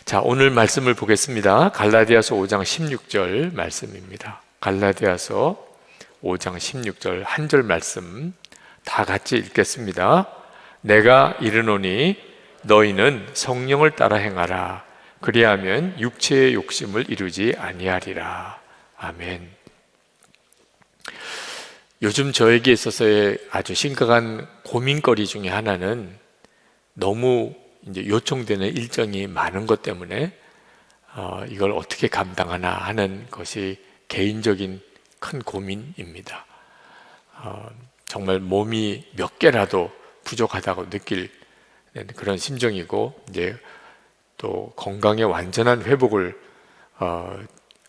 자, 오늘 말씀을 보겠습니다. 갈라디아서 5장 16절 말씀입니다. 갈라디아서 5장 16절 한 절 말씀 다 같이 읽겠습니다. 내가 이르노니 너희는 성령을 따라 행하라. 그리하면 육체의 욕심을 이루지 아니하리라. 아멘. 요즘 저에게 있어서의 아주 심각한 고민거리 중에 하나는 너무 이제 요청되는 일정이 많은 것 때문에 이걸 어떻게 감당하나 하는 것이 개인적인 큰 고민입니다. 정말 몸이 몇 개라도 부족하다고 느낄 그런 심정이고, 이제 또 건강의 완전한 회복을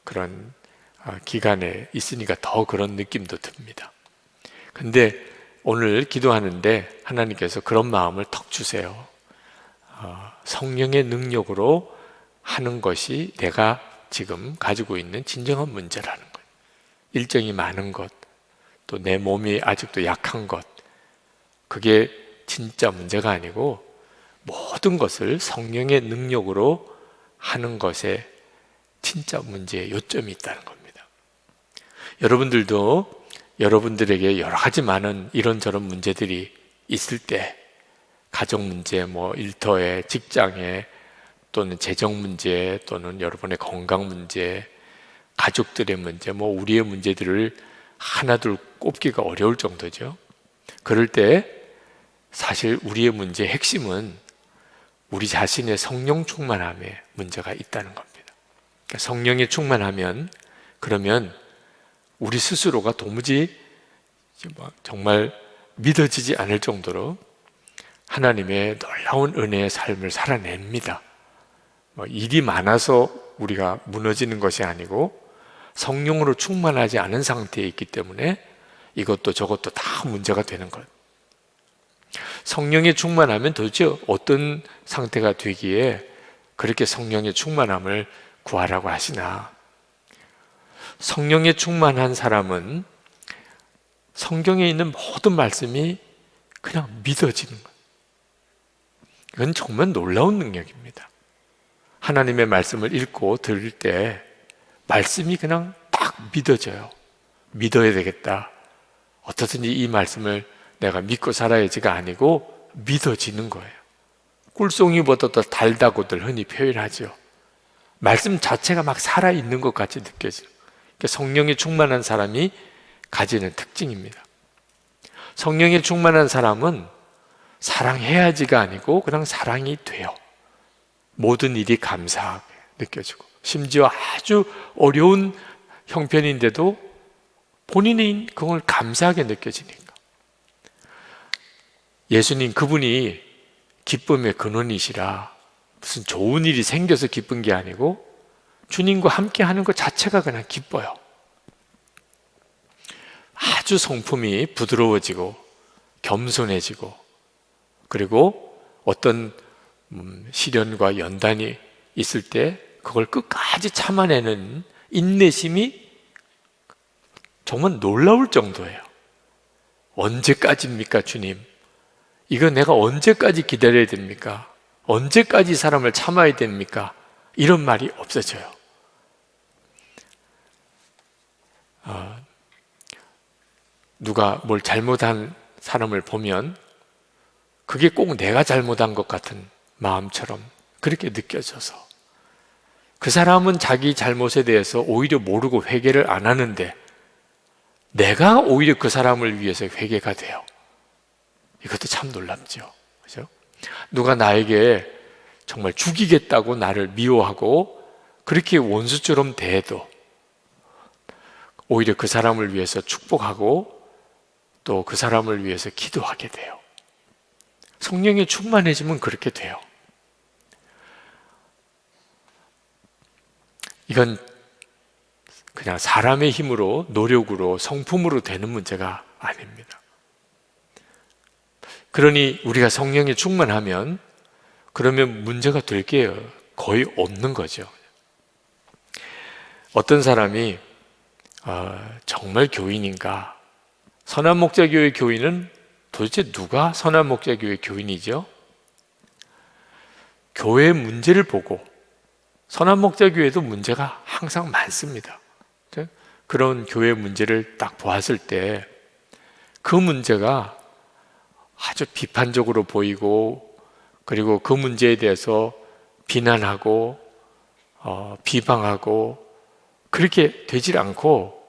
그런 기간에 있으니까 더 그런 느낌도 듭니다. 근데 오늘 기도하는데 하나님께서 그런 마음을 턱 주세요. 성령의 능력으로 하는 것이 내가 지금 가지고 있는 진정한 문제라는 거예요. 일정이 많은 것, 또 내 몸이 아직도 약한 것, 그게 진짜 문제가 아니고 모든 것을 성령의 능력으로 하는 것에 진짜 문제의 요점이 있다는 겁니다. 여러분들도 여러분들에게 여러 가지 많은 이런저런 문제들이 있을 때, 가정 문제, 일터에, 직장에, 또는 재정 문제, 또는 여러분의 건강 문제, 가족들의 문제, 우리의 문제들을 하나둘 꼽기가 어려울 정도죠. 그럴 때 사실 우리의 문제의 핵심은 우리 자신의 성령 충만함에 문제가 있다는 겁니다. 그러니까 성령이 충만하면, 그러면 우리 스스로가 도무지 정말 믿어지지 않을 정도로 하나님의 놀라운 은혜의 삶을 살아냅니다. 일이 많아서 우리가 무너지는 것이 아니고 성령으로 충만하지 않은 상태에 있기 때문에 이것도 저것도 다 문제가 되는 것. 성령에 충만하면 도대체 어떤 상태가 되기에 그렇게 성령의 충만함을 구하라고 하시나? 성령에 충만한 사람은 성경에 있는 모든 말씀이 그냥 믿어지는 거예요. 이건 정말 놀라운 능력입니다. 하나님의 말씀을 읽고 들을 때 말씀이 그냥 딱 믿어져요. 믿어야 되겠다. 어떻든지 이 말씀을 내가 믿고 살아야지가 아니고 믿어지는 거예요. 꿀송이보다 더 달다고들 흔히 표현하죠. 말씀 자체가 막 살아있는 것 같이 느껴져요. 그러니까 성령에 충만한 사람이 가지는 특징입니다. 성령에 충만한 사람은 사랑해야지가 아니고 그냥 사랑이 돼요. 모든 일이 감사하게 느껴지고, 심지어 아주 어려운 형편인데도 본인이 그걸 감사하게 느껴지니까. 예수님 그분이 기쁨의 근원이시라, 무슨 좋은 일이 생겨서 기쁜 게 아니고 주님과 함께 하는 것 자체가 그냥 기뻐요. 아주 성품이 부드러워지고 겸손해지고, 그리고 어떤 시련과 연단이 있을 때 그걸 끝까지 참아내는 인내심이 정말 놀라울 정도예요. 언제까지입니까, 주님? 이거 내가 언제까지 기다려야 됩니까? 언제까지 사람을 참아야 됩니까? 이런 말이 없어져요. 누가 뭘 잘못한 사람을 보면 그게 꼭 내가 잘못한 것 같은 마음처럼 그렇게 느껴져서, 그 사람은 자기 잘못에 대해서 오히려 모르고 회개를 안 하는데 내가 오히려 그 사람을 위해서 회개가 돼요. 이것도 참 놀랍죠. 그죠? 누가 나에게 정말 죽이겠다고 나를 미워하고 그렇게 원수처럼 대해도 오히려 그 사람을 위해서 축복하고 또 그 사람을 위해서 기도하게 돼요. 성령에 충만해지면 그렇게 돼요. 이건 그냥 사람의 힘으로, 노력으로, 성품으로 되는 문제가 아닙니다. 그러니 우리가 성령에 충만하면 그러면 문제가 될 게 거의 없는 거죠. 어떤 사람이 정말 교인인가? 선한목자교회 교인은 도대체 누가 선한목자교회 교인이죠? 교회의 문제를 보고 선한목자교회도 문제가 항상 많습니다. 그런 교회 문제를 딱 보았을 때 그 문제가 아주 비판적으로 보이고, 그리고 그 문제에 대해서 비난하고 비방하고 그렇게 되질 않고,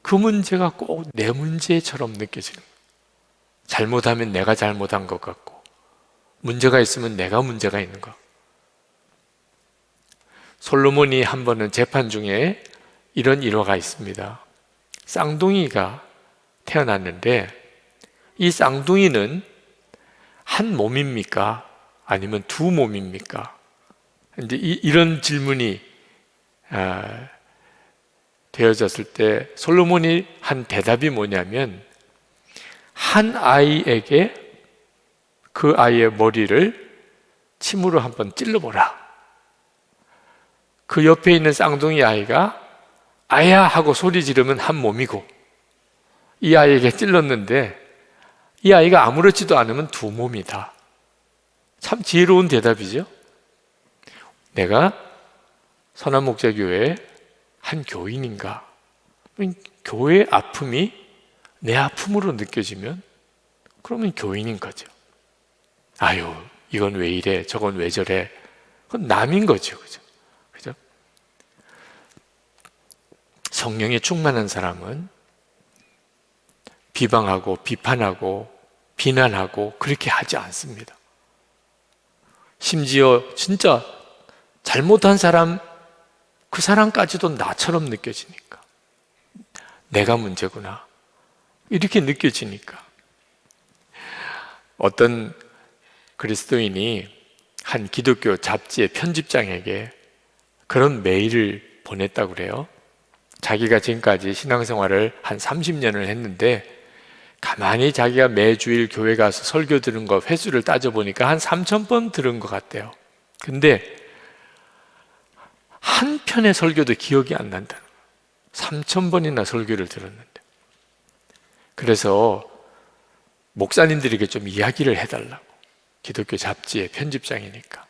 그 문제가 꼭 내 문제처럼 느껴지는 거예요. 잘못하면 내가 잘못한 것 같고, 문제가 있으면 내가 문제가 있는 것. 솔로몬이 한 번은 재판 중에 이런 일화가 있습니다. 쌍둥이가 태어났는데, 이 쌍둥이는 한 몸입니까? 아니면 두 몸입니까? 이제 이런 질문이 되어졌을 때 솔로몬이 한 대답이 뭐냐면, 한 아이에게 그 아이의 머리를 침으로 한번 찔러보라. 그 옆에 있는 쌍둥이 아이가 아야 하고 소리 지르면 한 몸이고, 이 아이에게 찔렀는데 이 아이가 아무렇지도 않으면 두 몸이다. 참 지혜로운 대답이죠. 내가 선한목자교회의 한 교인인가? 교회의 아픔이 내 아픔으로 느껴지면 그러면 교인인 거죠. 아유, 이건 왜 이래, 저건 왜 저래, 그건 남인 거죠. 그죠? 성령에 충만한 사람은 비방하고 비판하고 비난하고 그렇게 하지 않습니다. 심지어 진짜 잘못한 사람, 그 사람까지도 나처럼 느껴지니까, 내가 문제구나 이렇게 느껴지니까. 어떤 그리스도인이 한 기독교 잡지의 편집장에게 그런 메일을 보냈다고 그래요. 자기가 지금까지 신앙생활을 한 30년을 했는데 가만히 자기가 매주일 교회 가서 설교 들은 거 횟수를 따져보니까 한 3,000번 들은 것 같대요. 근데 한 편의 설교도 기억이 안 난다는 거예요. 3,000번이나 설교를 들었는데. 그래서 목사님들에게 좀 이야기를 해달라고, 기독교 잡지의 편집장이니까,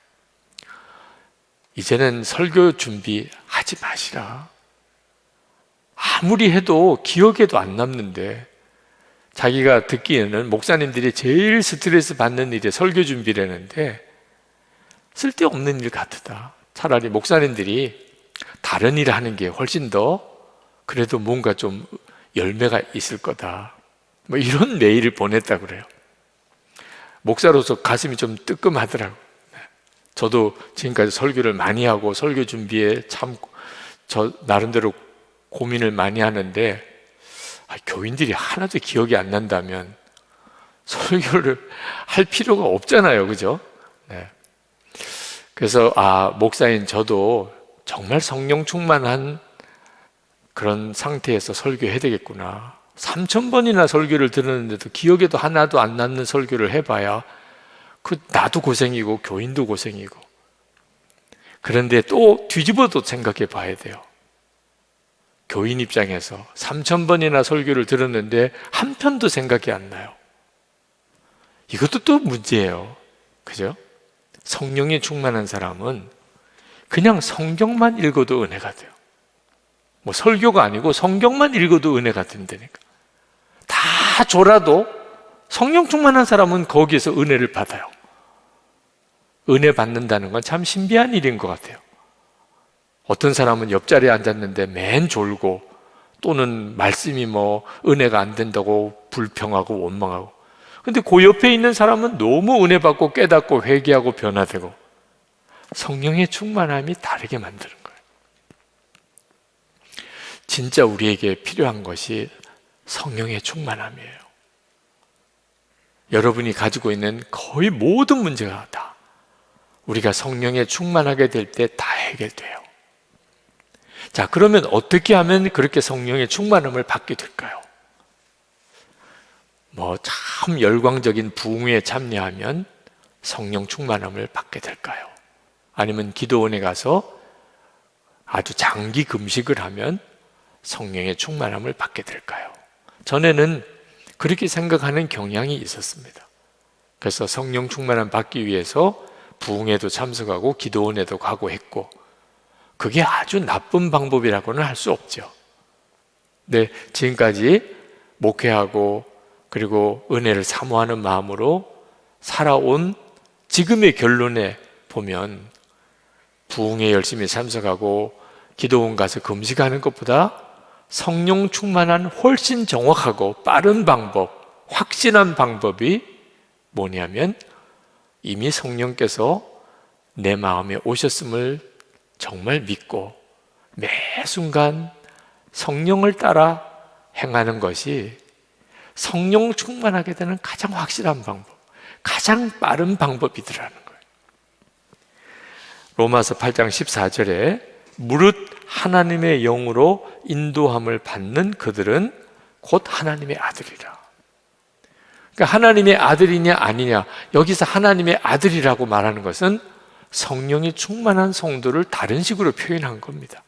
이제는 설교 준비하지 마시라. 아무리 해도 기억에도 안 남는데, 자기가 듣기에는 목사님들이 제일 스트레스 받는 일이 설교 준비라는데 쓸데없는 일 같다. 차라리 목사님들이 다른 일을 하는 게 훨씬 더 그래도 뭔가 좀 열매가 있을 거다, 뭐 이런 메일을 보냈다고 그래요. 목사로서 가슴이 좀 뜨끔하더라고요. 저도 지금까지 설교를 많이 하고 설교 준비에 참 저 나름대로 고민을 많이 하는데, 교인들이 하나도 기억이 안 난다면 설교를 할 필요가 없잖아요. 그죠? 네. 그래서 목사인 저도 정말 성령 충만한 그런 상태에서 설교해야 되겠구나. 3,000번이나 설교를 들었는데도 기억에도 하나도 안 남는 설교를 해봐야 나도 고생이고 교인도 고생이고. 그런데 또 뒤집어도 생각해 봐야 돼요. 교인 입장에서 3,000번이나 설교를 들었는데 한 편도 생각이 안 나요. 이것도 또 문제예요. 그죠? 성령에 충만한 사람은 그냥 성경만 읽어도 은혜가 돼요. 뭐 설교가 아니고 성경만 읽어도 은혜가 된다니까. 다 졸아도 성령 충만한 사람은 거기에서 은혜를 받아요. 은혜 받는다는 건 참 신비한 일인 것 같아요. 어떤 사람은 옆자리에 앉았는데 맨 졸고, 또는 말씀이 뭐 은혜가 안 된다고 불평하고 원망하고, 근데 그 옆에 있는 사람은 너무 은혜 받고 깨닫고 회개하고 변화되고. 성령의 충만함이 다르게 만드는 거예요. 진짜 우리에게 필요한 것이 성령의 충만함이에요. 여러분이 가지고 있는 거의 모든 문제가 다 우리가 성령에 충만하게 될 때 다 해결돼요. 자, 그러면 어떻게 하면 그렇게 성령의 충만함을 받게 될까요? 뭐 참 열광적인 부흥회에 참여하면 성령 충만함을 받게 될까요? 아니면 기도원에 가서 아주 장기 금식을 하면 성령의 충만함을 받게 될까요? 전에는 그렇게 생각하는 경향이 있었습니다. 그래서 성령 충만함 받기 위해서 부흥회도 참석하고 기도원에도 가고 했고, 그게 아주 나쁜 방법이라고는 할 수 없죠. 네, 지금까지 목회하고 그리고 은혜를 사모하는 마음으로 살아온 지금의 결론에 보면 부흥에 열심히 참석하고 기도원 가서 금식하는 것보다 성령 충만한 훨씬 정확하고 빠른 방법, 확신한 방법이 뭐냐면 이미 성령께서 내 마음에 오셨음을 정말 믿고 매 순간 성령을 따라 행하는 것이 성령 충만하게 되는 가장 확실한 방법, 가장 빠른 방법이더라는 거예요. 로마서 8장 14절에 무릇 하나님의 영으로 인도함을 받는 그들은 곧 하나님의 아들이라. 그러니까 하나님의 아들이냐 아니냐, 여기서 하나님의 아들이라고 말하는 것은 성령이 충만한 성도를 다른 식으로 표현한 겁니다.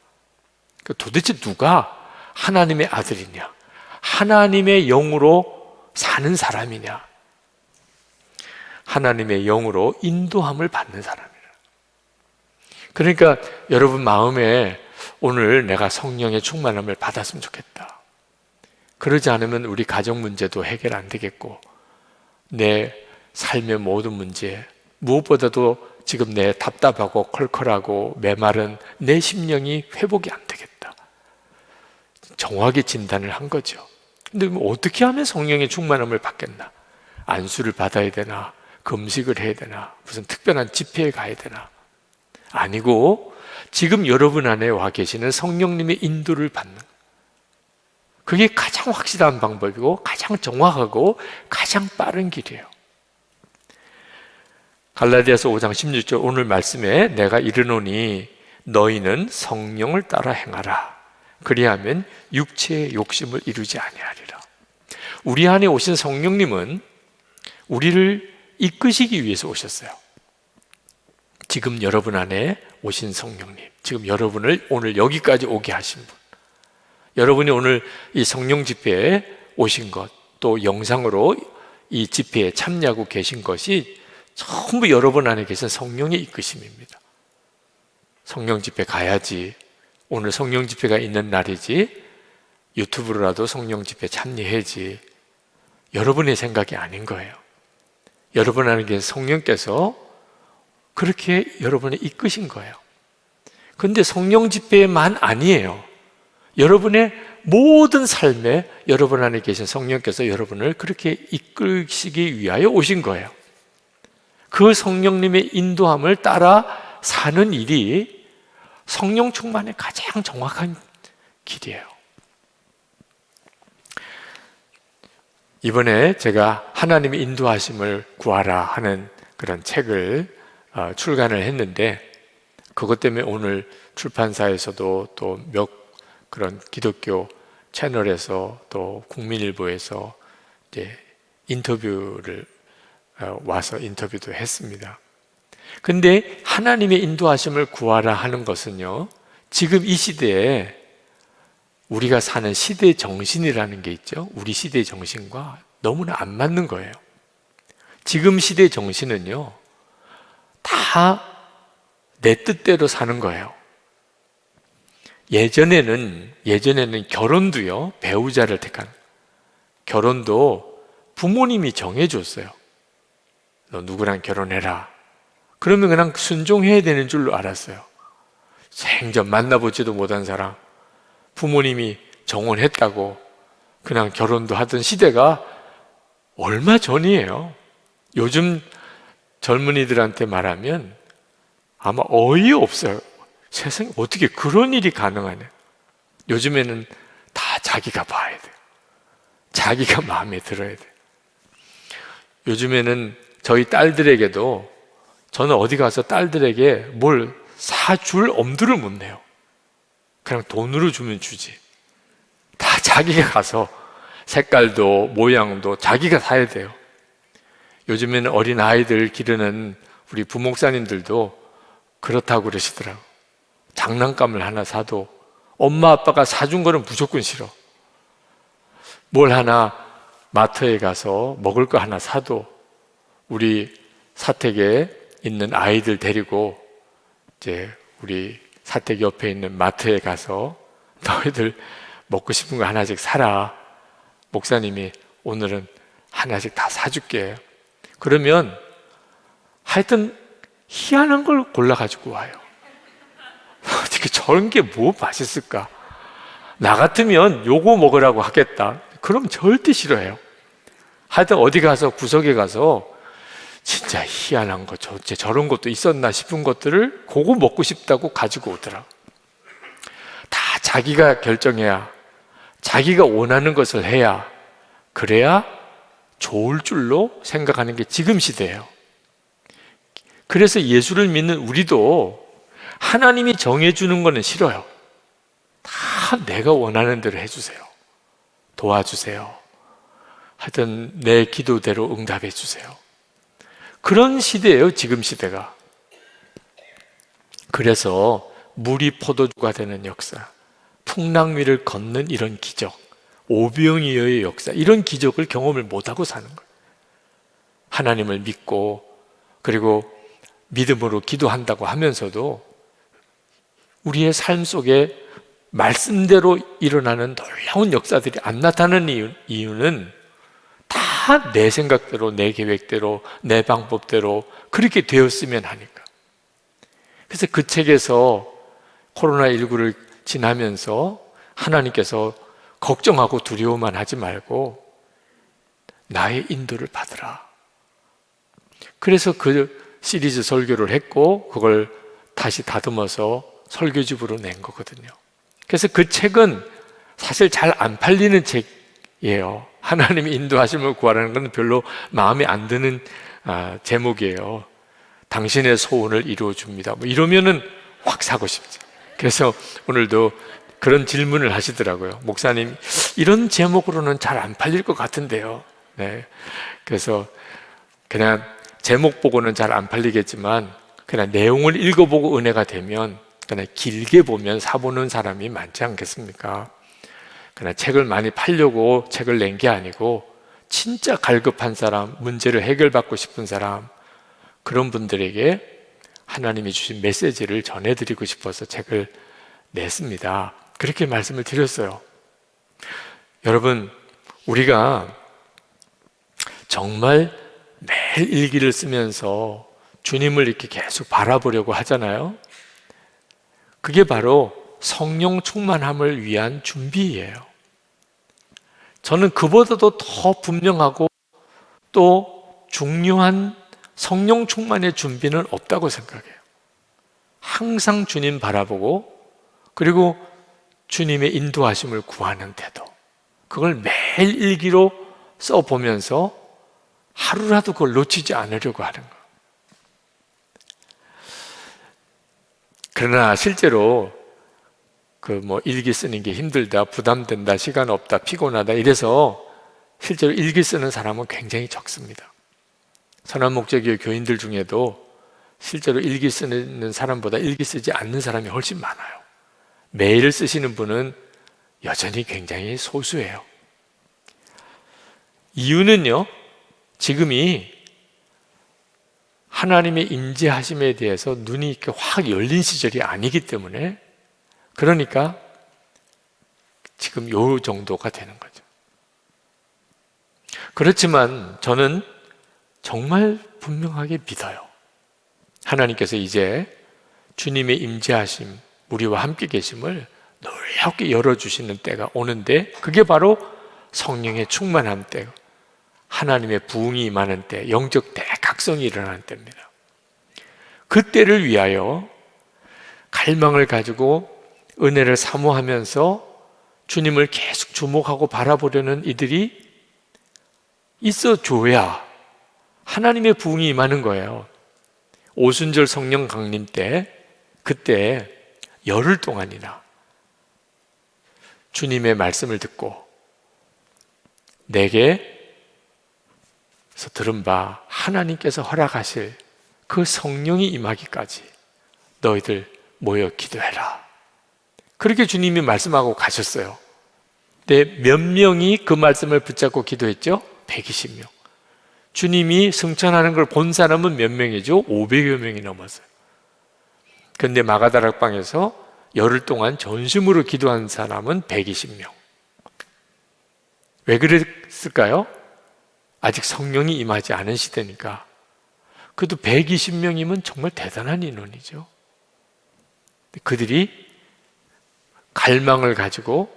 그러니까 도대체 누가 하나님의 아들이냐, 하나님의 영으로 사는 사람이냐, 하나님의 영으로 인도함을 받는 사람이라. 그러니까 여러분 마음에 오늘 내가 성령의 충만함을 받았으면 좋겠다. 그러지 않으면 우리 가정 문제도 해결 안 되겠고 내 삶의 모든 문제, 무엇보다도 지금 내 답답하고 컬컬하고 메마른 내 심령이 회복이 안 되겠다. 정확히 진단을 한 거죠. 근데 어떻게 하면 성령의 충만함을 받겠나? 안수를 받아야 되나? 금식을 해야 되나? 무슨 특별한 집회에 가야 되나? 아니고 지금 여러분 안에 와 계시는 성령님의 인도를 받는, 그게 가장 확실한 방법이고 가장 정확하고 가장 빠른 길이에요. 갈라디아서 5장 16절 오늘 말씀에 내가 이르노니 너희는 성령을 따라 행하라. 그리하면 육체의 욕심을 이루지 아니하리라. 우리 안에 오신 성령님은 우리를 이끄시기 위해서 오셨어요. 지금 여러분 안에 오신 성령님, 지금 여러분을 오늘 여기까지 오게 하신 분, 여러분이 오늘 이 성령 집회에 오신 것, 또 영상으로 이 집회에 참여하고 계신 것이 전부 여러분 안에 계신 성령의 이끄심입니다. 성령 집회 가야지, 오늘 성령 집회가 있는 날이지, 유튜브로라도 성령 집회 참여해야지, 여러분의 생각이 아닌 거예요. 여러분 안에 계신 성령께서 그렇게 여러분을 이끄신 거예요. 그런데 성령 집회만 아니에요. 여러분의 모든 삶에 여러분 안에 계신 성령께서 여러분을 그렇게 이끌시기 위하여 오신 거예요. 그 성령님의 인도함을 따라 사는 일이 성령 충만의 가장 정확한 길이에요. 이번에 제가 하나님의 인도하심을 구하라 하는 그런 책을 출간을 했는데, 그것 때문에 오늘 출판사에서도 또 몇 그런 기독교 채널에서 또 국민일보에서 이제 인터뷰를 와서 인터뷰도 했습니다. 근데 하나님의 인도하심을 구하라 하는 것은요, 지금 이 시대에 우리가 사는 시대 정신이라는 게 있죠. 우리 시대 정신과 너무나 안 맞는 거예요. 지금 시대 정신은요, 다 내 뜻대로 사는 거예요. 예전에는 결혼도요, 배우자를 택한, 결혼도 부모님이 정해줬어요. 너 누구랑 결혼해라. 그러면 그냥 순종해야 되는 줄로 알았어요. 생전 만나보지도 못한 사람, 부모님이 정혼했다고 그냥 결혼도 하던 시대가 얼마 전이에요. 요즘 젊은이들한테 말하면 아마 어이없어요. 세상에 어떻게 그런 일이 가능하냐. 요즘에는 다 자기가 봐야 돼요. 자기가 마음에 들어야 돼요. 요즘에는 저희 딸들에게도, 저는 어디 가서 딸들에게 뭘 사줄 엄두를 못 내요. 그냥 돈으로 주면 주지. 다 자기가 가서 색깔도 모양도 자기가 사야 돼요. 요즘에는 어린 아이들 기르는 우리 부목사님들도 그렇다고 그러시더라고요. 장난감을 하나 사도 엄마 아빠가 사준 거는 무조건 싫어. 뭘 하나 마트에 가서 먹을 거 하나 사도 우리 사택에 있는 아이들 데리고 이제 우리 사택 옆에 있는 마트에 가서 너희들 먹고 싶은 거 하나씩 사라. 목사님이 오늘은 하나씩 다 사줄게. 그러면 하여튼 희한한 걸 골라가지고 와요. 어떻게 저런 게 뭐 맛있을까? 나 같으면 요거 먹으라고 하겠다. 그럼 절대 싫어해요. 하여튼 어디 가서 구석에 가서 진짜 희한한 거, 저런 것도 있었나 싶은 것들을 그거 먹고 싶다고 가지고 오더라. 다 자기가 결정해야, 자기가 원하는 것을 해야, 그래야 좋을 줄로 생각하는 게 지금 시대예요. 그래서 예수를 믿는 우리도 하나님이 정해주는 거는 싫어요. 다 내가 원하는 대로 해주세요. 도와주세요. 하여튼 내 기도대로 응답해 주세요. 그런 시대예요, 지금 시대가. 그래서 물이 포도주가 되는 역사, 풍랑 위를 걷는 이런 기적, 오병이어의 역사, 이런 기적을 경험을 못하고 사는 거예요. 하나님을 믿고 그리고 믿음으로 기도한다고 하면서도 우리의 삶 속에 말씀대로 일어나는 놀라운 역사들이 안 나타나는 이유는 다 내 생각대로, 내 계획대로, 내 방법대로 그렇게 되었으면 하니까. 그래서 그 책에서 코로나19를 지나면서 하나님께서 걱정하고 두려워만 하지 말고 나의 인도를 받으라. 그래서 그 시리즈 설교를 했고 그걸 다시 다듬어서 설교집으로 낸 거거든요. 그래서 그 책은 사실 잘 안 팔리는 책이에요. 하나님이 인도하심을 구하라는 건 별로 마음에 안 드는 제목이에요. 당신의 소원을 이루어 줍니다. 뭐 이러면은 확 사고 싶죠. 그래서 오늘도 그런 질문을 하시더라고요. 목사님, 이런 제목으로는 잘 안 팔릴 것 같은데요. 네. 그래서 그냥 제목 보고는 잘 안 팔리겠지만 그냥 내용을 읽어보고 은혜가 되면 그냥 길게 보면 사보는 사람이 많지 않겠습니까? 그냥 책을 많이 팔려고 책을 낸 게 아니고 진짜 갈급한 사람, 문제를 해결받고 싶은 사람, 그런 분들에게 하나님이 주신 메시지를 전해드리고 싶어서 책을 냈습니다. 그렇게 말씀을 드렸어요. 여러분, 우리가 정말 매일 일기를 쓰면서 주님을 이렇게 계속 바라보려고 하잖아요. 그게 바로 성령 충만함을 위한 준비예요. 저는 그보다도 더 분명하고 또 중요한 성령 충만의 준비는 없다고 생각해요. 항상 주님 바라보고 그리고 주님의 인도하심을 구하는 태도, 그걸 매일 일기로 써보면서 하루라도 그걸 놓치지 않으려고 하는 거예요. 그러나 실제로 일기 쓰는 게 힘들다, 부담된다, 시간 없다, 피곤하다 이래서 실제로 일기 쓰는 사람은 굉장히 적습니다. 선한 목적교회 교인들 중에도 실제로 일기 쓰는 사람보다 일기 쓰지 않는 사람이 훨씬 많아요. 매일 쓰시는 분은 여전히 굉장히 소수예요. 이유는요, 지금이 하나님의 임재하심에 대해서 눈이 이렇게 확 열린 시절이 아니기 때문에, 그러니까 지금 요 정도가 되는 거죠. 그렇지만 저는 정말 분명하게 믿어요. 하나님께서 이제 주님의 임재하심, 우리와 함께 계심을 놀랍게 열어주시는 때가 오는데, 그게 바로 성령의 충만함 때, 하나님의 부흥이 임하는 때, 영적 대각성이 일어나는 때입니다. 그 때를 위하여 갈망을 가지고 은혜를 사모하면서 주님을 계속 주목하고 바라보려는 이들이 있어줘야 하나님의 부흥이 임하는 거예요. 오순절 성령 강림 때, 그때 열흘 동안이나 주님의 말씀을 듣고 내게서 들은 바 하나님께서 허락하실 그 성령이 임하기까지 너희들 모여 기도해라. 그렇게 주님이 말씀하고 가셨어요. 근데 몇 명이 그 말씀을 붙잡고 기도했죠? 120명. 주님이 승천하는 걸 본 사람은 몇 명이죠? 500여 명이 넘었어요. 그런데 마가다락방에서 열흘 동안 전심으로 기도한 사람은 120명. 왜 그랬을까요? 아직 성령이 임하지 않은 시대니까. 그래도 120명이면 정말 대단한 인원이죠. 그들이 갈망을 가지고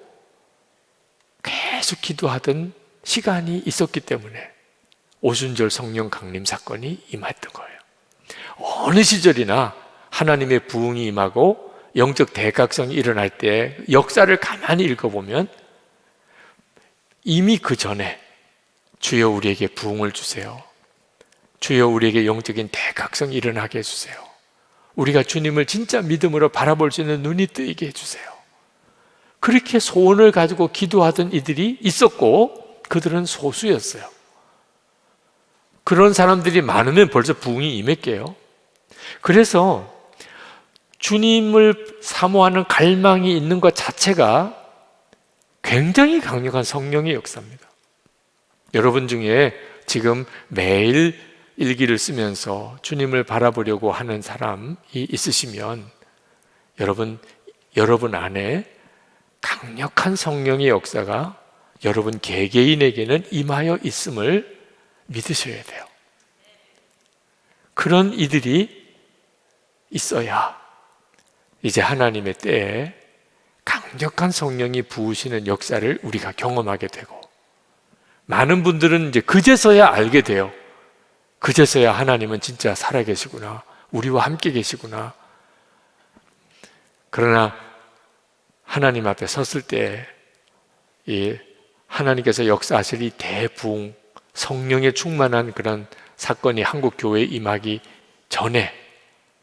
계속 기도하던 시간이 있었기 때문에 오순절 성령 강림 사건이 임했던 거예요. 어느 시절이나 하나님의 부흥이 임하고 영적 대각성이 일어날 때 역사를 가만히 읽어보면 이미 그 전에 주여 우리에게 부흥을 주세요. 주여 우리에게 영적인 대각성이 일어나게 해주세요. 우리가 주님을 진짜 믿음으로 바라볼 수 있는 눈이 뜨이게 해주세요. 그렇게 소원을 가지고 기도하던 이들이 있었고 그들은 소수였어요. 그런 사람들이 많으면 벌써 부흥이 임했게요. 그래서 주님을 사모하는 갈망이 있는 것 자체가 굉장히 강력한 성령의 역사입니다. 여러분 중에 지금 매일 일기를 쓰면서 주님을 바라보려고 하는 사람이 있으시면 여러분 안에 강력한 성령의 역사가 여러분 개개인에게는 임하여 있음을 믿으셔야 돼요. 그런 이들이 있어야 이제 하나님의 때에 강력한 성령이 부으시는 역사를 우리가 경험하게 되고, 많은 분들은 이제 그제서야 알게 돼요. 그제서야 하나님은 진짜 살아계시구나, 우리와 함께 계시구나. 그러나 하나님 앞에 섰을 때 이 하나님께서 역사하실 이 대부흥, 성령에 충만한 그런 사건이 한국 교회에 임하기 전에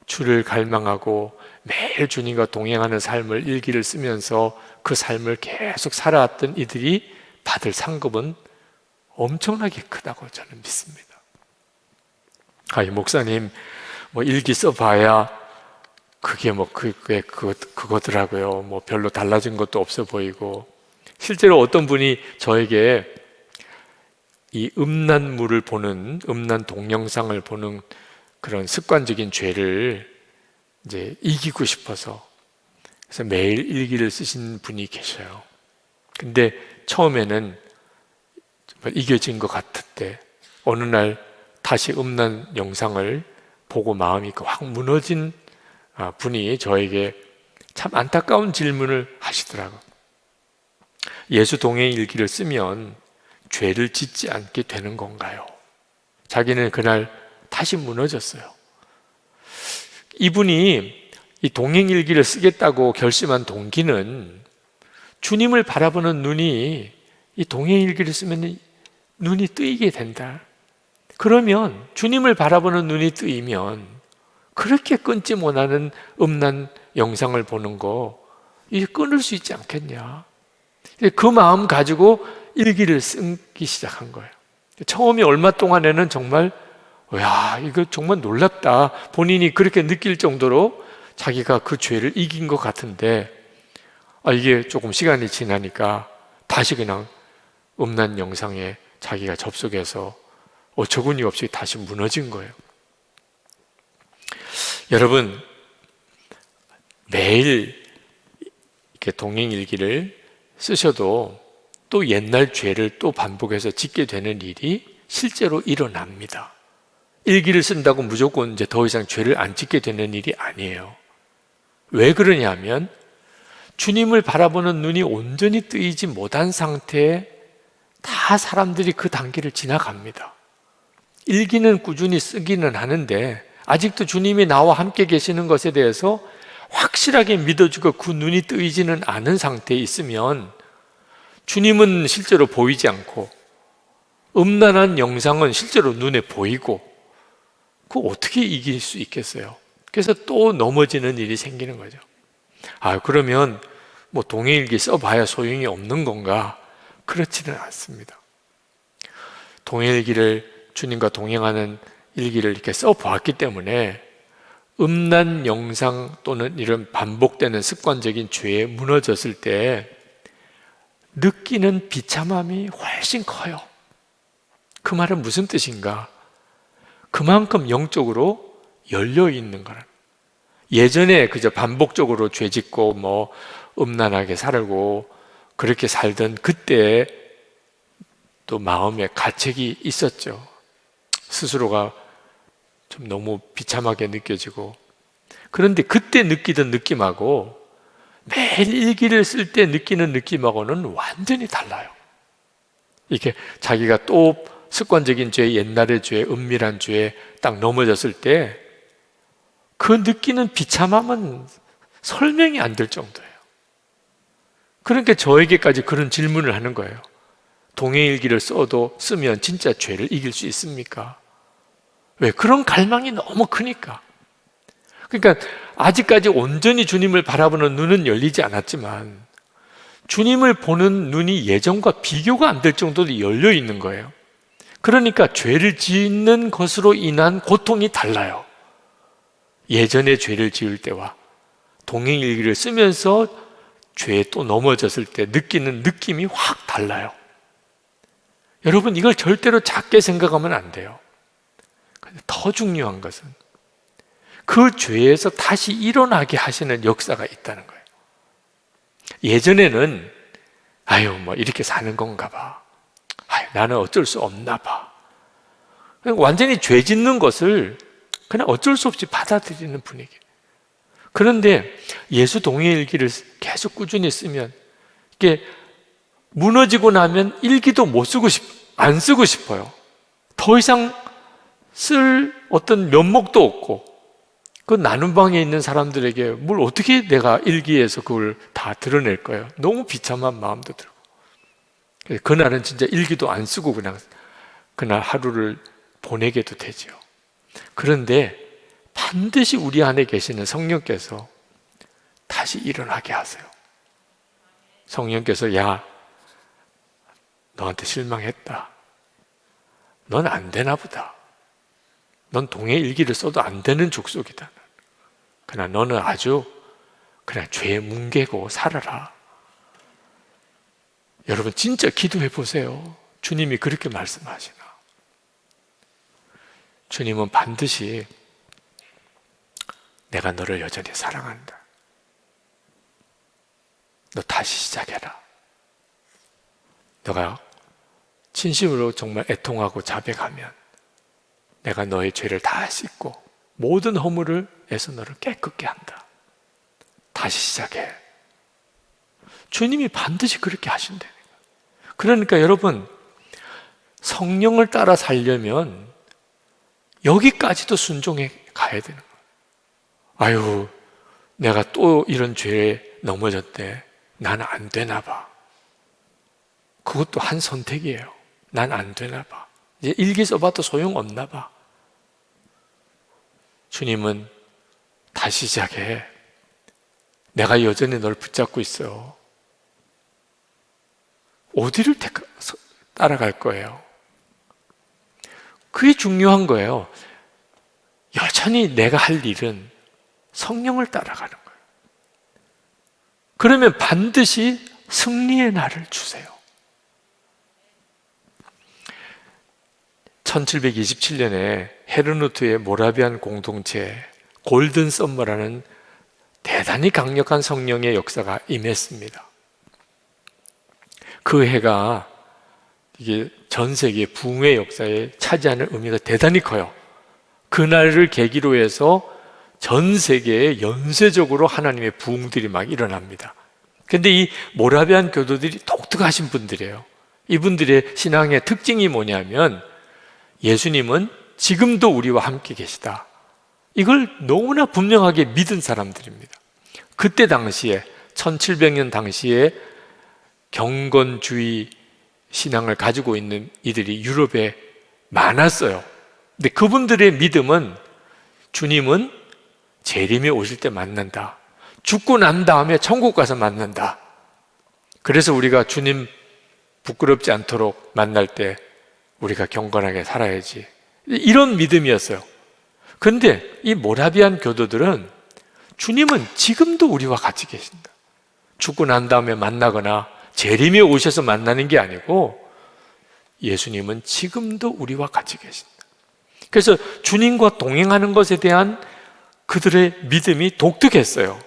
주를 갈망하고 매일 주님과 동행하는 삶을 일기를 쓰면서 그 삶을 계속 살아왔던 이들이 받을 상급은 엄청나게 크다고 저는 믿습니다. 이 목사님 일기 써봐야 그게 그거더라고요. 별로 달라진 것도 없어 보이고. 실제로 어떤 분이 저에게 이 음란물을 보는, 음란 동영상을 보는 그런 습관적인 죄를 이제 이기고 싶어서 그래서 매일 일기를 쓰신 분이 계셔요. 근데 처음에는 이겨진 것 같았대. 어느 날 다시 음란 영상을 보고 마음이 확 무너진 분이 저에게 참 안타까운 질문을 하시더라고요. 예수 동행 일기를 쓰면 죄를 짓지 않게 되는 건가요? 자기는 그날 다시 무너졌어요. 이분이 이 동행 일기를 쓰겠다고 결심한 동기는 주님을 바라보는 눈이, 이 동행 일기를 쓰면 눈이 뜨이게 된다. 그러면 주님을 바라보는 눈이 뜨이면 그렇게 끊지 못하는 음란 영상을 보는 거 이제 끊을 수 있지 않겠냐. 그 마음 가지고 일기를 쓰기 시작한 거예요. 처음에 얼마 동안에는 정말 이거 정말 놀랍다. 본인이 그렇게 느낄 정도로 자기가 그 죄를 이긴 것 같은데 이게 조금 시간이 지나니까 다시 그냥 음란 영상에 자기가 접속해서 어처구니 없이 다시 무너진 거예요. 여러분, 매일 이렇게 동행일기를 쓰셔도 또 옛날 죄를 또 반복해서 짓게 되는 일이 실제로 일어납니다. 일기를 쓴다고 무조건 이제 더 이상 죄를 안 짓게 되는 일이 아니에요. 왜 그러냐면 주님을 바라보는 눈이 온전히 뜨이지 못한 상태에 다 사람들이 그 단계를 지나갑니다. 일기는 꾸준히 쓰기는 하는데 아직도 주님이 나와 함께 계시는 것에 대해서 확실하게 믿어주고 그 눈이 뜨이지는 않은 상태에 있으면 주님은 실제로 보이지 않고 음란한 영상은 실제로 눈에 보이고 그거 어떻게 이길 수 있겠어요? 그래서 또 넘어지는 일이 생기는 거죠. 그러면 동행일기 써봐야 소용이 없는 건가? 그렇지는 않습니다. 동행일기를, 주님과 동행하는 일기를 이렇게 써보았기 때문에 음란 영상 또는 이런 반복되는 습관적인 죄에 무너졌을 때 느끼는 비참함이 훨씬 커요. 그 말은 무슨 뜻인가? 그만큼 영적으로 열려 있는 거라. 예전에 그저 반복적으로 죄 짓고 음란하게 살고 그렇게 살던 그때 또 마음에 가책이 있었죠. 스스로가 좀 너무 비참하게 느껴지고. 그런데 그때 느끼던 느낌하고 매일 일기를 쓸 때 느끼는 느낌하고는 완전히 달라요. 이렇게 자기가 또 습관적인 죄, 옛날의 죄, 은밀한 죄에 딱 넘어졌을 때 그 느끼는 비참함은 설명이 안 될 정도예요. 그러니까 저에게까지 그런 질문을 하는 거예요. 동행일기를 쓰면 진짜 죄를 이길 수 있습니까? 왜? 그런 갈망이 너무 크니까. 그러니까 아직까지 온전히 주님을 바라보는 눈은 열리지 않았지만 주님을 보는 눈이 예전과 비교가 안 될 정도로 열려 있는 거예요. 그러니까 죄를 짓는 것으로 인한 고통이 달라요. 예전에 죄를 지을 때와 동행일기를 쓰면서 죄에 또 넘어졌을 때 느끼는 느낌이 확 달라요. 여러분, 이걸 절대로 작게 생각하면 안 돼요. 더 중요한 것은 그 죄에서 다시 일어나게 하시는 역사가 있다는 거예요. 예전에는 이렇게 사는 건가 봐. 나는 어쩔 수 없나 봐. 완전히 죄 짓는 것을 그냥 어쩔 수 없이 받아들이는 분위기. 그런데 예수 동행일기를 계속 꾸준히 쓰면 이게 무너지고 나면 일기도 안 쓰고 싶어요. 더 이상 쓸 어떤 면목도 없고, 그 나눔 방에 있는 사람들에게 뭘 어떻게 내가 일기에서 그걸 다 드러낼 거예요. 너무 비참한 마음도 들고. 그날은 진짜 일기도 안 쓰고 그냥 그날 하루를 보내게도 되죠. 그런데 반드시 우리 안에 계시는 성령께서 다시 일어나게 하세요. 성령께서 야, 너한테 실망했다. 넌 안 되나 보다. 넌 동해 일기를 써도 안 되는 족속이다. 그러나 너는 아주 그냥 죄에 뭉개고 살아라. 여러분 진짜 기도해 보세요. 주님이 그렇게 말씀하시나. 주님은 반드시 내가 너를 여전히 사랑한다. 너 다시 시작해라. 너가 진심으로 정말 애통하고 자백하면 내가 너의 죄를 다 씻고 모든 허물에서 너를 깨끗게 한다. 다시 시작해. 주님이 반드시 그렇게 하신다는 거예요. 그러니까 여러분, 성령을 따라 살려면 여기까지도 순종해 가야 되는 거예요. 내가 또 이런 죄에 넘어졌대. 나는 안 되나 봐. 그것도 한 선택이에요. 난 안 되나 봐. 이제 일기 써봐도 소용없나 봐. 주님은 다시 시작해. 내가 여전히 널 붙잡고 있어. 어디를 따라갈 거예요? 그게 중요한 거예요. 여전히 내가 할 일은 성령을 따라가는 거예요. 그러면 반드시 승리의 날을 주세요. 1727년에 헤르누트의 모라비안 공동체에 골든 썸머라는 대단히 강력한 성령의 역사가 임했습니다. 그 해가 이게 전 세계 부흥의 역사에 차지하는 의미가 대단히 커요. 그날을 계기로 해서 전 세계에 연쇄적으로 하나님의 부흥들이 막 일어납니다. 근데 이 모라비안 교도들이 독특하신 분들이에요. 이분들의 신앙의 특징이 뭐냐면 예수님은 지금도 우리와 함께 계시다. 이걸 너무나 분명하게 믿은 사람들입니다. 그때 당시에 1700년 당시에 경건주의 신앙을 가지고 있는 이들이 유럽에 많았어요. 근데 그분들의 믿음은 주님은 재림에 오실 때 만난다. 죽고 난 다음에 천국 가서 만난다. 그래서 우리가 주님 부끄럽지 않도록 만날 때 우리가 경건하게 살아야지. 이런 믿음이었어요. 그런데 이 모라비안 교도들은 주님은 지금도 우리와 같이 계신다. 죽고 난 다음에 만나거나 재림에 오셔서 만나는 게 아니고 예수님은 지금도 우리와 같이 계신다. 그래서 주님과 동행하는 것에 대한 그들의 믿음이 독특했어요.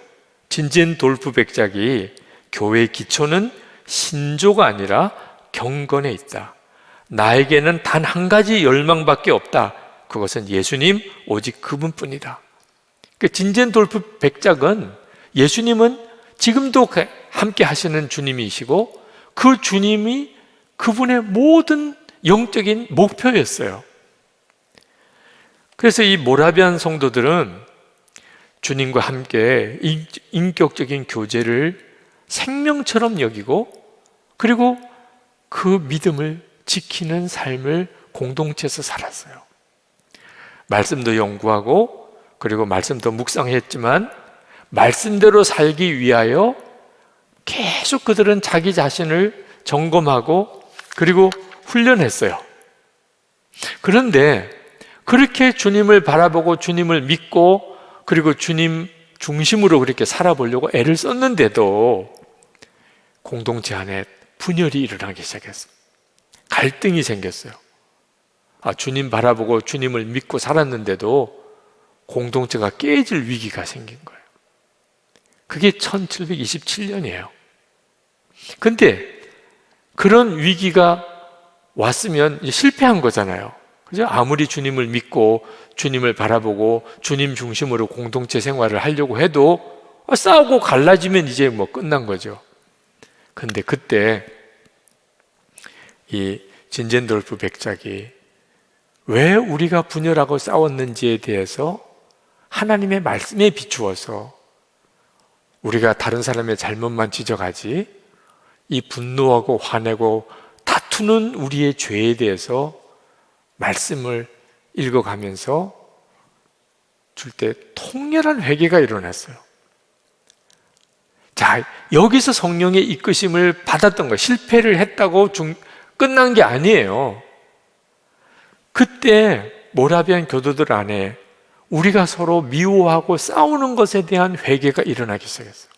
진젠돌프 백작이 교회의 기초는 신조가 아니라 경건에 있다. 나에게는 단 한 가지 열망밖에 없다. 그것은 예수님, 오직 그분뿐이다. 진젠돌프 백작은 예수님은 지금도 함께 하시는 주님이시고 그 주님이 그분의 모든 영적인 목표였어요. 그래서 이 모라비안 성도들은 주님과 함께 인격적인 교제를 생명처럼 여기고 그리고 그 믿음을 지키는 삶을 공동체에서 살았어요. 말씀도 연구하고 그리고 말씀도 묵상했지만 말씀대로 살기 위하여 계속 그들은 자기 자신을 점검하고 그리고 훈련했어요. 그런데 그렇게 주님을 바라보고 주님을 믿고 그리고 주님 중심으로 그렇게 살아보려고 애를 썼는데도 공동체 안에 분열이 일어나기 시작했어요. 갈등이 생겼어요. 주님 바라보고 주님을 믿고 살았는데도 공동체가 깨질 위기가 생긴 거예요. 그게 1727년이에요. 근데 그런 위기가 왔으면 실패한 거잖아요. 그죠? 아무리 주님을 믿고 주님을 바라보고 주님 중심으로 공동체 생활을 하려고 해도 싸우고 갈라지면 이제 뭐 끝난 거죠. 근데 그때 이 진젠돌프 백작이 왜 우리가 분열하고 싸웠는지에 대해서 하나님의 말씀에 비추어서 우리가 다른 사람의 잘못만 지적하지 이 분노하고 화내고 다투는 우리의 죄에 대해서 말씀을 읽어가면서 줄 때 통렬한 회개가 일어났어요. 자, 여기서 성령의 이끄심을 받았던 거예요. 실패를 했다고 끝난 게 아니에요. 그때 모라비안 교도들 안에 우리가 서로 미워하고 싸우는 것에 대한 회개가 일어나기 시작했어요.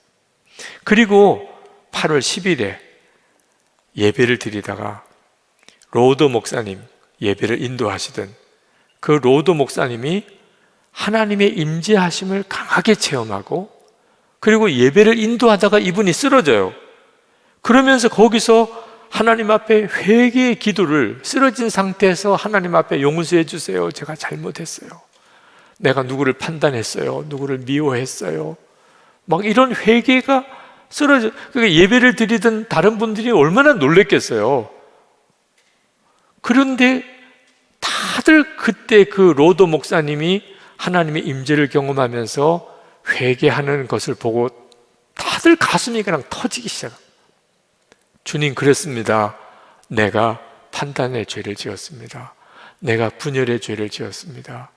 그리고 8월 10일에 예배를 드리다가 로도 목사님 예배를 인도하시던 그 로도 목사님이 하나님의 임재하심을 강하게 체험하고 그리고 예배를 인도하다가 이분이 쓰러져요. 그러면서 거기서 하나님 앞에 회개의 기도를 쓰러진 상태에서 하나님 앞에 용서해 주세요. 제가 잘못했어요. 내가 누구를 판단했어요. 누구를 미워했어요. 막 이런 회개가 쓰러져. 그러니까 예배를 드리던 다른 분들이 얼마나 놀랬겠어요. 그런데 다들 그때 그 로도 목사님이 하나님의 임재를 경험하면서 회개하는 것을 보고 다들 가슴이 그냥 터지기 시작합니다. 주님 그랬습니다. 내가 판단의 죄를 지었습니다. 내가 분열의 죄를 지었습니다.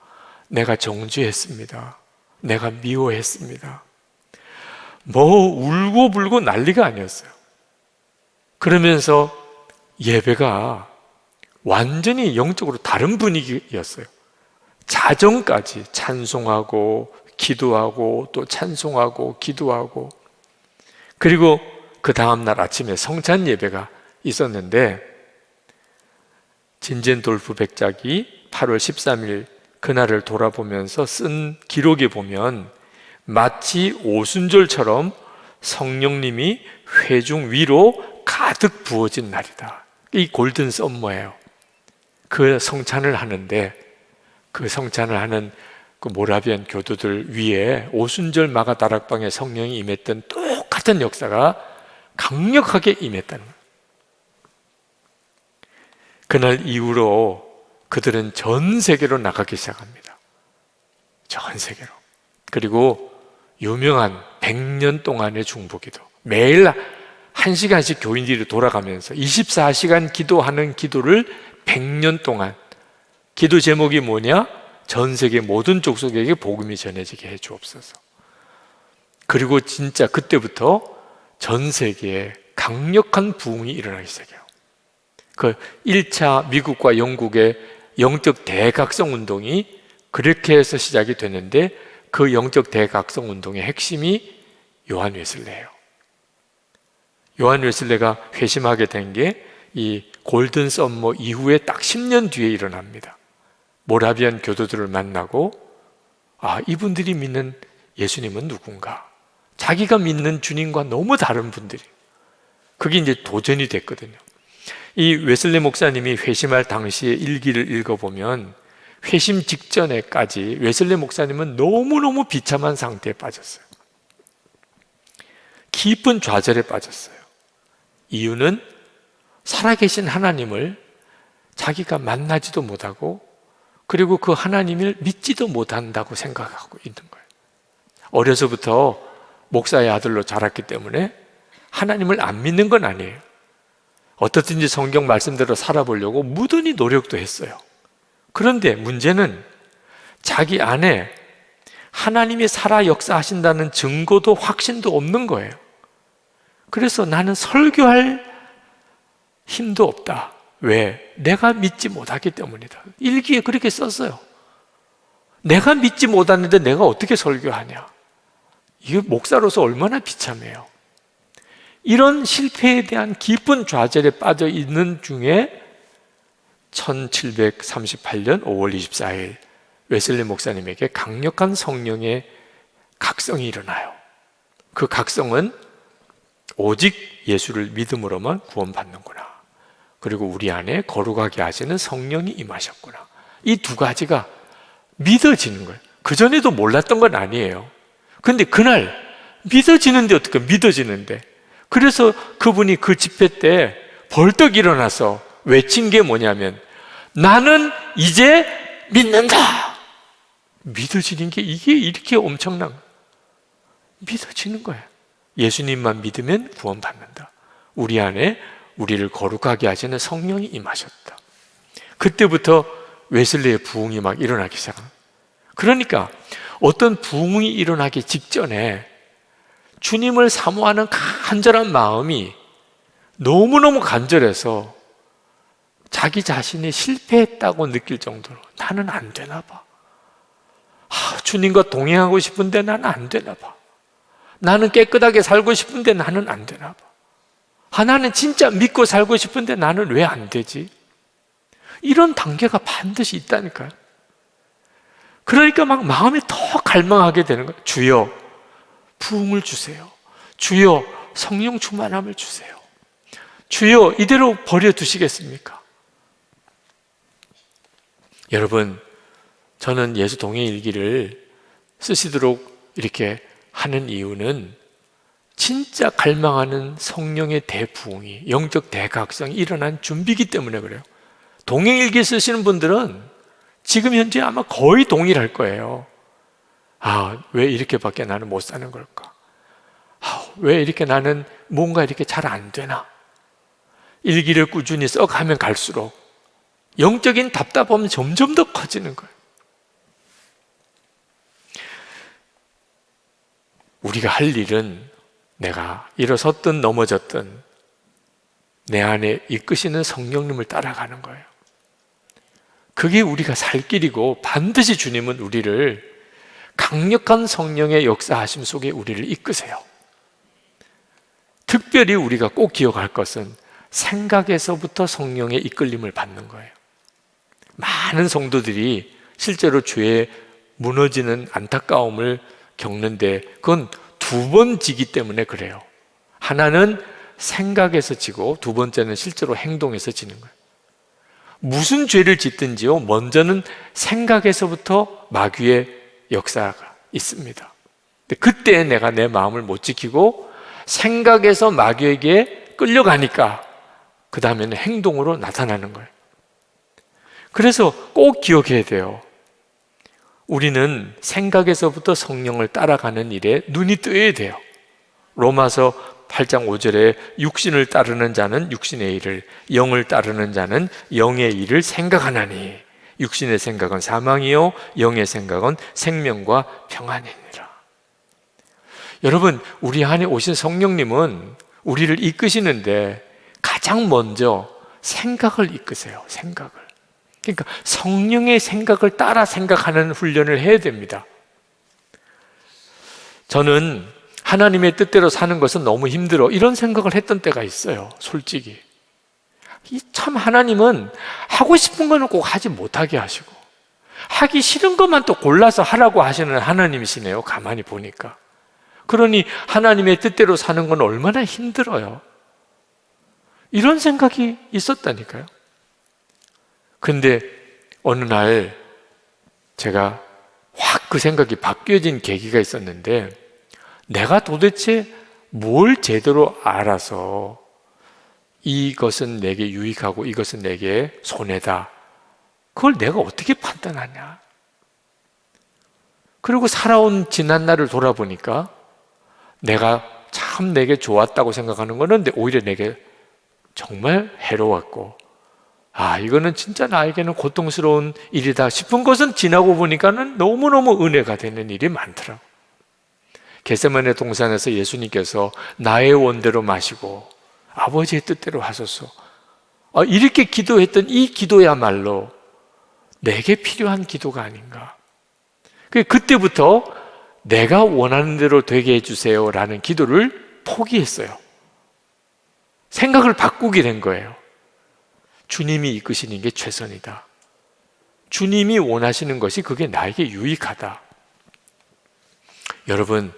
내가 정죄했습니다. 내가 미워했습니다. 뭐 울고불고 난리가 아니었어요. 그러면서 예배가 완전히 영적으로 다른 분위기였어요. 자정까지 찬송하고 기도하고 또 찬송하고 기도하고 그리고 그 다음날 아침에 성찬 예배가 있었는데 진젠돌프 백작이 8월 13일 그날을 돌아보면서 쓴 기록에 보면 마치 오순절처럼 성령님이 회중 위로 가득 부어진 날이다. 이 골든 썸머예요. 그 성찬을 하는데 그 성찬을 하는 그 모라비안 교도들 위에 오순절 마가 다락방에 성령이 임했던 똑같은 역사가 강력하게 임했다는 거예요. 그날 이후로 그들은 전 세계로 나가기 시작합니다. 전 세계로. 그리고 유명한 100년 동안의 중보기도, 매일 1시간씩 교인들이 돌아가면서 24시간 기도하는 기도를 100년 동안. 기도 제목이 뭐냐? 전 세계 모든 족속에게 복음이 전해지게 해 주옵소서. 그리고 진짜 그때부터 전 세계에 강력한 부흥이 일어나기 시작해요. 그 1차 미국과 영국의 영적 대각성 운동이 그렇게 해서 시작이 됐는데 그 영적 대각성 운동의 핵심이 요한 웨슬레예요. 요한 웨슬레가 회심하게 된 게 이 골든 썸머 이후에 딱 10년 뒤에 일어납니다. 모라비안 교도들을 만나고 이분들이 믿는 예수님은 누군가? 자기가 믿는 주님과 너무 다른 분들이. 그게 이제 도전이 됐거든요. 이 웨슬리 목사님이 회심할 당시의 일기를 읽어보면 회심 직전에까지 웨슬리 목사님은 너무너무 비참한 상태에 빠졌어요. 깊은 좌절에 빠졌어요. 이유는 살아계신 하나님을 자기가 만나지도 못하고 그리고 그 하나님을 믿지도 못한다고 생각하고 있는 거예요. 어려서부터 목사의 아들로 자랐기 때문에 하나님을 안 믿는 건 아니에요. 어떻든지 성경 말씀대로 살아보려고 무던히 노력도 했어요. 그런데 문제는 자기 안에 하나님이 살아 역사하신다는 증거도 확신도 없는 거예요. 그래서 나는 설교할 힘도 없다. 왜? 내가 믿지 못하기 때문이다. 일기에 그렇게 썼어요. 내가 믿지 못하는데 내가 어떻게 설교하냐. 이게 목사로서 얼마나 비참해요. 이런 실패에 대한 깊은 좌절에 빠져 있는 중에 1738년 5월 24일 웨슬리 목사님에게 강력한 성령의 각성이 일어나요. 그 각성은 오직 예수를 믿음으로만 구원받는구나. 그리고 우리 안에 거룩하게 하시는 성령이 임하셨구나. 이 두 가지가 믿어지는 거예요. 그전에도 몰랐던 건 아니에요. 근데 그날 믿어지는데 어떻게 믿어지는데. 그래서 그분이 그 집회 때 벌떡 일어나서 외친 게 뭐냐면 나는 이제 믿는다. 믿어지는 게 이게 이렇게 엄청난 거예요. 믿어지는 거예요. 예수님만 믿으면 구원받는다. 우리 안에 우리를 거룩하게 하시는 성령이 임하셨다. 그때부터 웨슬리의 부흥이 막 일어나기 시작합니다. 그러니까 어떤 부흥이 일어나기 직전에 주님을 사모하는 간절한 마음이 너무너무 간절해서 자기 자신이 실패했다고 느낄 정도로 나는 안 되나 봐. 주님과 동행하고 싶은데 나는 안 되나 봐. 나는 깨끗하게 살고 싶은데 나는 안 되나 봐. 나는 진짜 믿고 살고 싶은데 나는 왜 안 되지? 이런 단계가 반드시 있다니까요. 그러니까 막 마음이 더 갈망하게 되는 거예요. 주여 부흥을 주세요. 주여 성령 충만함을 주세요. 주여 이대로 버려두시겠습니까? 여러분, 저는 예수 동행 일기를 쓰시도록 이렇게 하는 이유는 진짜 갈망하는 성령의 대부흥이, 영적 대각성이 일어난 준비이기 때문에 그래요. 동행 일기 쓰시는 분들은 지금 현재 아마 거의 동일할 거예요. 왜 이렇게밖에 나는 못 사는 걸까? 왜 이렇게 나는 뭔가 이렇게 잘 안 되나? 일기를 꾸준히 써가면 갈수록 영적인 답답함은 점점 더 커지는 거예요. 우리가 할 일은 내가 일어섰든 넘어졌든 내 안에 이끄시는 성령님을 따라가는 거예요. 그게 우리가 살 길이고 반드시 주님은 우리를 강력한 성령의 역사하심 속에 우리를 이끄세요. 특별히 우리가 꼭 기억할 것은 생각에서부터 성령의 이끌림을 받는 거예요. 많은 성도들이 실제로 죄에 무너지는 안타까움을 겪는데 그건 두 번 지기 때문에 그래요. 하나는 생각에서 지고 두 번째는 실제로 행동에서 지는 거예요. 무슨 죄를 짓든지요, 먼저는 생각에서부터 마귀의 역사가 있습니다. 근데 그때 내가 내 마음을 못 지키고 생각에서 마귀에게 끌려가니까 그 다음에는 행동으로 나타나는 거예요. 그래서 꼭 기억해야 돼요. 우리는 생각에서부터 성령을 따라가는 일에 눈이 뜨여야 돼요. 로마서 8장 5절에 육신을 따르는 자는 육신의 일을, 영을 따르는 자는 영의 일을 생각하나니 육신의 생각은 사망이요 영의 생각은 생명과 평안이니라. 여러분, 우리 안에 오신 성령님은 우리를 이끄시는데 가장 먼저 생각을 이끄세요. 생각을. 그러니까 성령의 생각을 따라 생각하는 훈련을 해야 됩니다. 저는 하나님의 뜻대로 사는 것은 너무 힘들어, 이런 생각을 했던 때가 있어요. 솔직히 참 하나님은 하고 싶은 거는 꼭 하지 못하게 하시고 하기 싫은 것만 또 골라서 하라고 하시는 하나님이시네요. 가만히 보니까. 그러니 하나님의 뜻대로 사는 건 얼마나 힘들어요. 이런 생각이 있었다니까요. 근데 어느 날 제가 확 그 생각이 바뀌어진 계기가 있었는데, 내가 도대체 뭘 제대로 알아서 이것은 내게 유익하고 이것은 내게 손해다, 그걸 내가 어떻게 판단하냐. 그리고 살아온 지난 날을 돌아보니까 내가 참 내게 좋았다고 생각하는 거는 오히려 내게 정말 해로웠고, 이거는 진짜 나에게는 고통스러운 일이다 싶은 것은 지나고 보니까는 너무너무 은혜가 되는 일이 많더라고. 겟세마네 동산에서 예수님께서 나의 원대로 마시고 아버지의 뜻대로 하소서, 이렇게 기도했던 이 기도야말로 내게 필요한 기도가 아닌가. 그때부터 내가 원하는 대로 되게 해주세요 라는 기도를 포기했어요. 생각을 바꾸게 된 거예요. 주님이 이끄시는 게 최선이다. 주님이 원하시는 것이 그게 나에게 유익하다. 여러분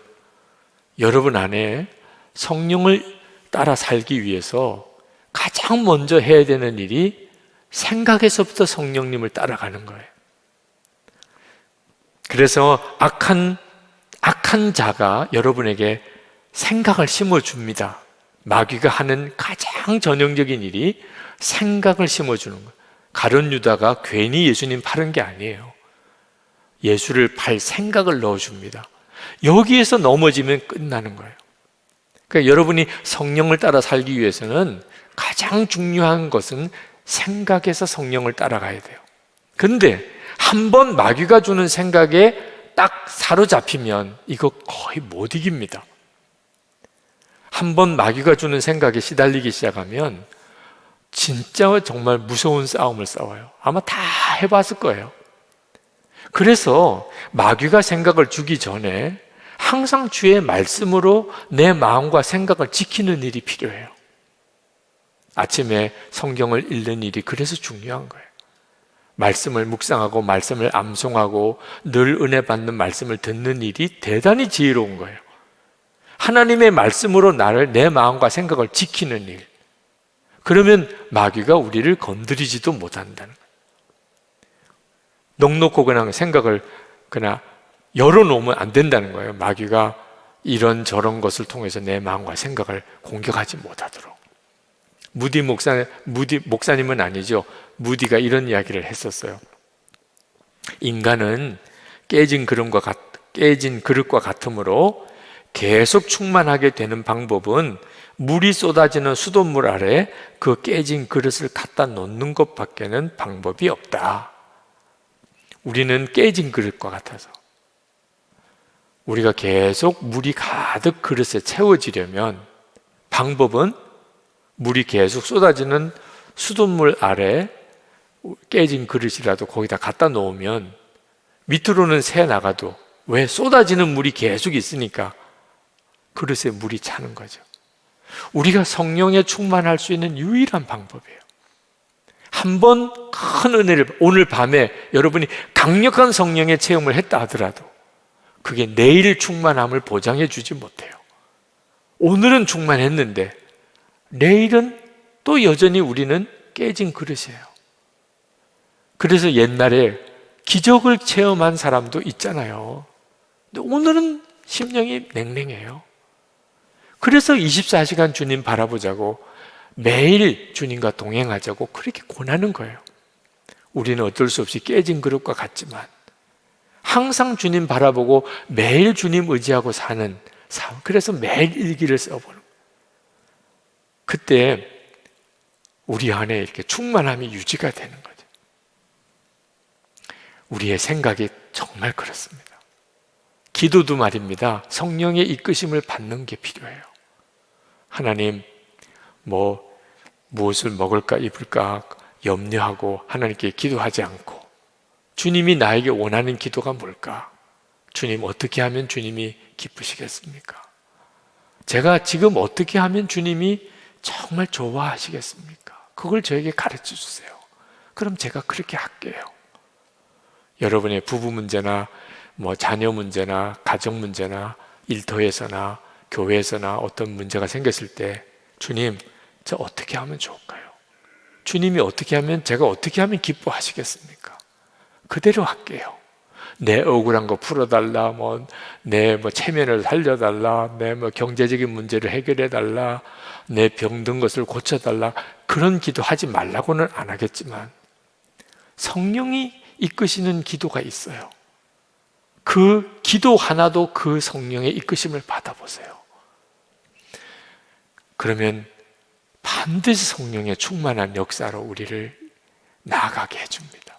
안에 성령을 따라 살기 위해서 가장 먼저 해야 되는 일이 생각에서부터 성령님을 따라가는 거예요. 그래서 악한 자가 여러분에게 생각을 심어줍니다. 마귀가 하는 가장 전형적인 일이 생각을 심어주는 거예요. 가룟 유다가 괜히 예수님 팔은 게 아니에요. 예수를 팔 생각을 넣어줍니다. 여기에서 넘어지면 끝나는 거예요. 그러니까 여러분이 성령을 따라 살기 위해서는 가장 중요한 것은 생각에서 성령을 따라가야 돼요. 근데 한번 마귀가 주는 생각에 딱 사로잡히면 이거 거의 못 이깁니다. 한번 마귀가 주는 생각에 시달리기 시작하면 진짜 정말 무서운 싸움을 싸워요. 아마 다 해봤을 거예요. 그래서 마귀가 생각을 주기 전에 항상 주의 말씀으로 내 마음과 생각을 지키는 일이 필요해요. 아침에 성경을 읽는 일이 그래서 중요한 거예요. 말씀을 묵상하고 말씀을 암송하고 늘 은혜 받는 말씀을 듣는 일이 대단히 지혜로운 거예요. 하나님의 말씀으로 내 마음과 생각을 지키는 일. 그러면 마귀가 우리를 건드리지도 못한다는 거예요. 넉넉고 그냥 생각을 그냥 열어놓으면 안 된다는 거예요. 마귀가 이런 저런 것을 통해서 내 마음과 생각을 공격하지 못하도록. 무디 목사님은 아니죠. 무디가 이런 이야기를 했었어요. 인간은 깨진 그릇과 같으므로 계속 충만하게 되는 방법은 물이 쏟아지는 수돗물 아래 그 깨진 그릇을 갖다 놓는 것밖에는 방법이 없다. 우리는 깨진 그릇과 같아서 우리가 계속 물이 가득 그릇에 채워지려면 방법은 물이 계속 쏟아지는 수돗물 아래 깨진 그릇이라도 거기다 갖다 놓으면 밑으로는 새 나가도 왜 쏟아지는 물이 계속 있으니까 그릇에 물이 차는 거죠. 우리가 성령에 충만할 수 있는 유일한 방법이에요. 한번 큰 은혜를, 오늘 밤에 여러분이 강력한 성령의 체험을 했다 하더라도 그게 내일 충만함을 보장해 주지 못해요. 오늘은 충만했는데 내일은 또 여전히 우리는 깨진 그릇이에요. 그래서 옛날에 기적을 체험한 사람도 있잖아요. 근데 오늘은 심령이 냉랭해요. 그래서 24시간 주님 바라보자고 매일 주님과 동행하자고 그렇게 권하는 거예요. 우리는 어쩔 수 없이 깨진 그릇과 같지만 항상 주님 바라보고 매일 주님 의지하고 사는 삶, 그래서 매일 일기를 써보는 거예요. 그때 우리 안에 이렇게 충만함이 유지가 되는 거죠. 우리의 생각이 정말 그렇습니다. 기도도 말입니다. 성령의 이끄심을 받는 게 필요해요. 하나님, 무엇을 먹을까 입을까 염려하고 하나님께 기도하지 않고 주님이 나에게 원하는 기도가 뭘까? 주님, 어떻게 하면 주님이 기쁘시겠습니까? 제가 지금 어떻게 하면 주님이 정말 좋아하시겠습니까? 그걸 저에게 가르쳐 주세요. 그럼 제가 그렇게 할게요. 여러분의 부부 문제나 자녀 문제나 가정 문제나 일터에서나 교회에서나 어떤 문제가 생겼을 때 주님, 저 어떻게 하면 좋을까요? 주님이 어떻게 하면, 제가 어떻게 하면 기뻐하시겠습니까? 그대로 할게요. 내 억울한 거 풀어달라, 내 체면을 살려달라, 내 경제적인 문제를 해결해달라, 내 병든 것을 고쳐달라, 그런 기도 하지 말라고는 안 하겠지만 성령이 이끄시는 기도가 있어요. 그 기도 하나도 그 성령의 이끄심을 받아보세요. 그러면 반드시 성령의 충만한 역사로 우리를 나아가게 해줍니다.